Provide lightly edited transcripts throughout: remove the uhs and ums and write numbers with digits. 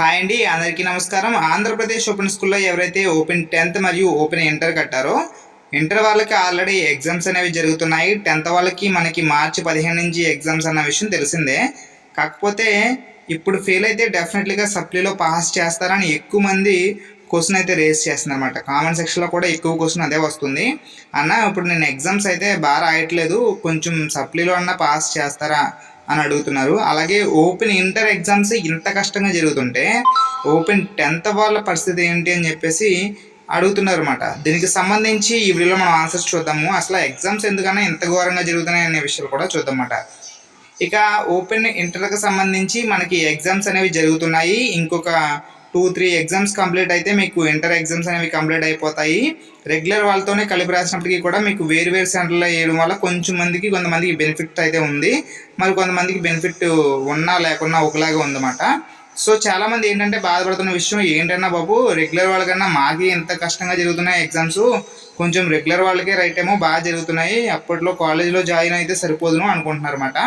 Hi అండి, అందరికీ నమస్కారం. ఆంధ్రప్రదేశ్ ఓపెన్ స్కూల్లో ఎవరైతే ఓపెన్ 10th మరియు ఓపెన్ ఇంటర్ కట్టారో ఇంటర్ వాళ్ళకి ఆల్రెడీ ఎగ్జామ్స్ అనేవి జరుగుతున్నాయి. 10th వాళ్ళకి మనకి మార్చి 15 నుంచి ఎగ్జామ్స్ అన్న విషయం తెలిసిందే. కాకపోతే ఇప్పుడు ఫెయిల్ అయితే డెఫినెట్లీగా సప్లీలో పాస్ చేస్తారని ఎక్కువ మంది క్వశ్చన్ అయితే రేస్ చేస్తున్నారన్నమాట. కామెంట్ సెక్షన్లో కూడా ఎక్కువ క్వశ్చన్ అదే వస్తుంది. అన్న ఇప్పుడు నేను ఎగ్జామ్స్ అయితే బాగా రాయట్లేదు, కొంచెం సప్లీలో అన్న పాస్ చేస్తారా అని అడుగుతున్నారు. అలాగే ఓపెన్ ఇంటర్ ఎగ్జామ్స్ ఇంత కష్టంగా జరుగుతుంటే ఓపెన్ 10th వాళ్ళ పరిస్థితి ఏంటి అని చెప్పేసి అడుగుతున్నారు అన్నమాట. దీనికి సంబంధించి ఈ వీడియోలో మనం ఆన్సర్స్ చూద్దాము. అసలు ఎగ్జామ్స్ ఎందుకన్నా ఇంత ఘోరంగా జరుగుతున్నాయి అనే విషయాలు కూడా చూద్దాం అన్నమాట. ఇక ఓపెన్ ఇంటర్కి సంబంధించి మనకి ఎగ్జామ్స్ అనేవి జరుగుతున్నాయి. ఇంకొక 2-3 ఎగ్జామ్స్ కంప్లీట్ అయితే మీకు ఇంటర్ ఎగ్జామ్స్ అనేవి కంప్లీట్ అయిపోతాయి. రెగ్యులర్ వాళ్ళతోనే కలిపి రాసినప్పటికీ కూడా మీకు వేరు సెంటర్లో వేయడం వల్ల కొంతమందికి బెనిఫిట్ అయితే ఉంది, మరి కొంతమందికి బెనిఫిట్ ఉన్నా లేకున్నా ఒకలాగా ఉందన్నమాట. సో చాలామంది ఏంటంటే బాధపడుతున్న విషయం ఏంటన్నా బాబు, రెగ్యులర్ వాళ్ళకన్నా మాకి ఎంత కష్టంగా జరుగుతున్నాయి ఎగ్జామ్స్, కొంచెం రెగ్యులర్ వాళ్ళకే రైట్ ఏమో బాగా జరుగుతున్నాయి, అప్పట్లో కాలేజీలో జాయిన్ అయితే సరిపోదును అనుకుంటున్నారు అన్నమాట.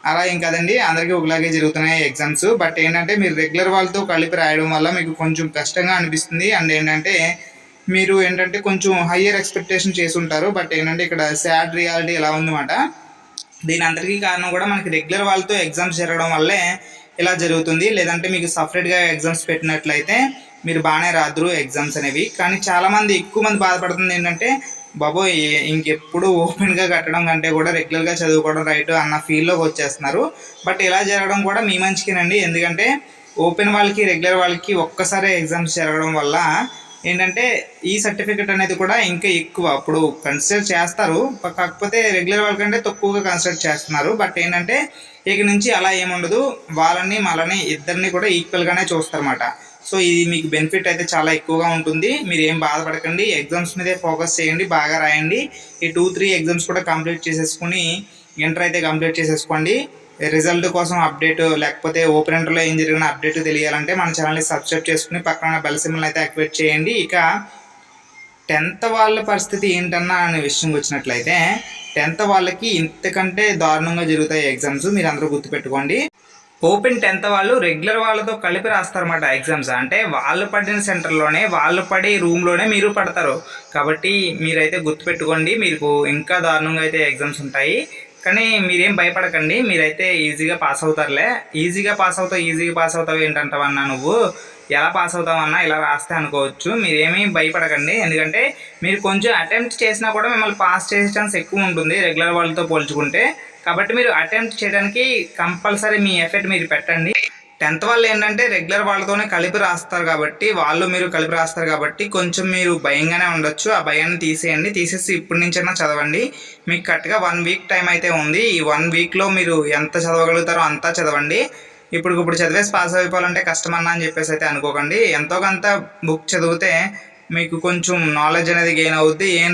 అలా ఏం కాదండి, అందరికీ ఒకలాగే జరుగుతున్నాయి ఎగ్జామ్స్. బట్ ఏంటంటే మీరు రెగ్యులర్ వాళ్ళతో కలిపి రాయడం వల్ల మీకు కొంచెం కష్టంగా అనిపిస్తుంది. అండ్ ఏంటంటే మీరు కొంచెం హయ్యర్ ఎక్స్పెక్టేషన్ చేసి ఉంటారు. బట్ ఏంటంటే ఇక్కడ సాడ్ రియాలిటీ ఎలా ఉందన్నమాట. దీని అందరికీ కారణం కూడా మనకి రెగ్యులర్ వాళ్ళతో ఎగ్జామ్స్ జరగడం వల్లే ఇలా జరుగుతుంది. లేదంటే మీకు సపరేట్గా ఎగ్జామ్స్ పెట్టినట్లయితే మీరు బాగానే రాదురు ఎగ్జామ్స్ అనేవి. కానీ చాలామంది ఎక్కువ మంది బాధపడుతుంది ఏంటంటే బాబోయ్ ఇంకెప్పుడు ఓపెన్గా కట్టడం కంటే కూడా రెగ్యులర్గా చదువుకోవడం రైట్ అన్న ఫీల్లోకి వచ్చేస్తున్నారు. బట్ ఇలా జరగడం కూడా మీ మంచికేనండి. ఎందుకంటే ఓపెన్ వాళ్ళకి రెగ్యులర్ వాళ్ళకి ఒక్కసారి ఎగ్జామ్స్ జరగడం వల్ల ఏంటంటే ఈ సర్టిఫికెట్ అనేది కూడా ఇంకా ఎక్కువ అప్పుడు కన్సిడర్ చేస్తారు. కాకపోతే రెగ్యులర్ వాళ్ళకంటే తక్కువగా కన్సిడర్ చేస్తున్నారు. బట్ ఏంటంటే ఇక నుంచి అలా ఏముండదు, వాళ్ళని మనల్ని ఇద్దరిని కూడా ఈక్వల్గానే చూస్తారన్నమాట. సో ఇది మీకు బెనిఫిట్ అయితే చాలా ఎక్కువగా ఉంటుంది. మీరు ఏం బాధపడకండి, ఎగ్జామ్స్ మీదే ఫోకస్ చేయండి, బాగా రాయండి. ఈ 2-3 ఎగ్జామ్స్ కూడా కంప్లీట్ చేసేసుకుని ఇంటర్ అయితే కంప్లీట్ చేసేసుకోండి. రిజల్ట్ కోసం అప్డేట్ లేకపోతే ఓపెన్ ఇంటర్లో ఏం జరిగిన అప్డేట్ తెలియాలంటే మన ఛానల్ని సబ్స్క్రైబ్ చేసుకుని పక్కన బెల్ సింబల్ అయితే యాక్టివేట్ చేయండి. ఇక 10th వాళ్ళ పరిస్థితి ఏంటన్నా అనే విషయం వచ్చినట్లయితే 10th వాళ్ళకి ఇంతకంటే దారుణంగా జరుగుతాయి ఎగ్జామ్స్, మీరు అందరూ గుర్తుపెట్టుకోండి. ఓపెన్ 10th వాళ్ళు రెగ్యులర్ వాళ్ళతో కలిపి రాస్తారన్నమాట ఎగ్జామ్స్. అంటే వాళ్ళు పడిన సెంటర్లోనే వాళ్ళు పడే రూమ్లోనే మీరు పడతారు. కాబట్టి మీరైతే గుర్తుపెట్టుకోండి, మీకు ఇంకా దారుణంగా అయితే ఎగ్జామ్స్ ఉంటాయి. కానీ మీరేం భయపడకండి, మీరైతే ఈజీగా పాస్ అవుతారులే. ఈజీగా పాస్ అవుతావు ఏంటంటావన్నా, నువ్వు ఎలా పాస్ అవుతావన్నా ఇలా రాస్తే అనుకోవచ్చు. మీరేమీ భయపడకండి, ఎందుకంటే మీరు కొంచెం అటెంప్ట్ చేసినా కూడా మిమ్మల్ని పాస్ చేసే ఛాన్స్ ఎక్కువ ఉంటుంది రెగ్యులర్ వాళ్ళతో పోల్చుకుంటే. కాబట్టి మీరు అటెంప్ట్ చేయడానికి కంపల్సరీ మీ ఎఫర్ట్ మీరు పెట్టండి. 10th వాళ్ళు ఏంటంటే రెగ్యులర్ వాళ్ళతోనే కలిపి రాస్తారు కాబట్టి మీరు కలిపి రాస్తారు కాబట్టి కొంచెం మీరు భయంగానే ఉండొచ్చు. ఆ భయాన్ని తీసేసి ఇప్పటి నుంచైనా చదవండి. మీకు కరెక్ట్గా 1 వీక్ టైం అయితే ఉంది. ఈ 1 వీక్లో మీరు ఎంత చదవగలుగుతారో అంతా చదవండి. ఇప్పుడు చదివేసి పాస్ అయిపోవాలంటే కష్టమన్నా అని చెప్పేసి అయితే అనుకోకండి. ఎంతో కొంత బుక్ చదివితే మీకు కొంచెం నాలెడ్జ్ అనేది గెయిన్ అవుద్ది. ఏం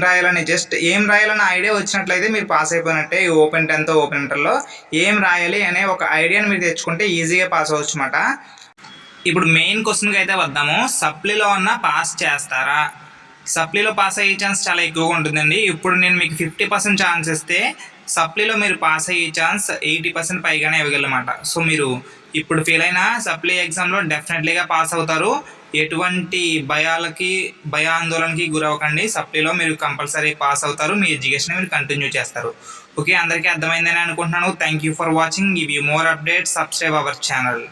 రాయాలని ఐడియా వచ్చినట్లయితే మీరు పాస్ అయిపోయినట్టే. ఈ ఓపెన్ 10th ఓపెన్ ఇంటర్లో ఏం రాయాలి అనే ఒక ఐడియాని మీరు తెచ్చుకుంటే ఈజీగా పాస్ అవ్వచ్చు అన్నమాట. ఇప్పుడు మెయిన్ క్వశ్చన్కి అయితే వద్దాము. సప్లీలో ఉన్న పాస్ చేస్తారా? సప్లీలో పాస్ అయ్యే ఛాన్స్ చాలా ఎక్కువగా ఉంటుందండి. ఇప్పుడు నేను మీకు 50% ఛాన్స్ ఇస్తే సప్లీలో మీరు పాస్ అయ్యే ఛాన్స్ 80% పైగానే ఇవ్వగలమాట. సో మీరు ఇప్పుడు ఫెయిల్ అయినా సప్లీ ఎగ్జామ్లో డెఫినెట్లీగా పాస్ అవుతారు. ఎటువంటి భయాందోళనకి గురవ్వకండి. సప్లీలో మీరు కంపల్సరీ పాస్ అవుతారు, మీ ఎడ్యుకేషన్ మీరు కంటిన్యూ చేస్తారు. ఓకే, అందరికీ అర్థమైందని అనుకుంటున్నాను. Thank you for watching. Give you more updates, subscribe our channel.